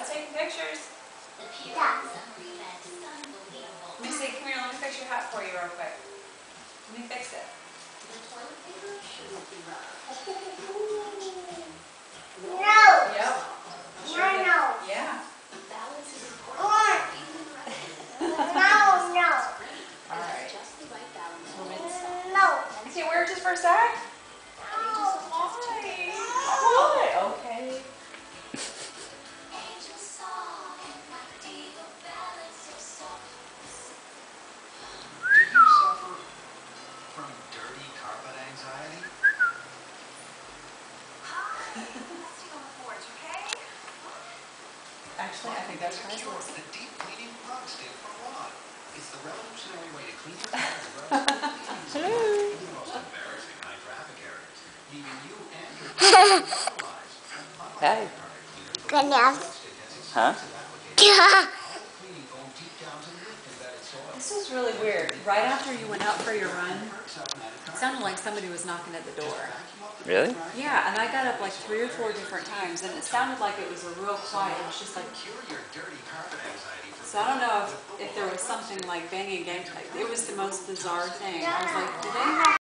taking pictures. Yeah. Let me see, come here, let me fix your hat for you real quick. Let me fix it. No. Yep. No, no. Yeah. No. Alright. No. You can't wear it just for a sec? Why? Why? Okay. Do you suffer from dirty carpet anxiety? Actually, I think that's There's a right. cure, the deep cleaning rug stick from Ron. It's the revolutionary way to clean your carpet rugs in the most embarrassing high traffic areas, leaving you and your carpet paralyzed. Hey. Good enough. Huh? Cleaning foam deep down to lift embedded soil. This is really weird. Right after you went out for your run, it sounded like somebody was knocking at the door. Really? Yeah, and I got up like 3 or 4 different times, and it sounded like it was a real quiet. It was just like, Cure your dirty carpet anxiety for so I don't know if there was something like banging against. It was the most bizarre thing. I was like, do they have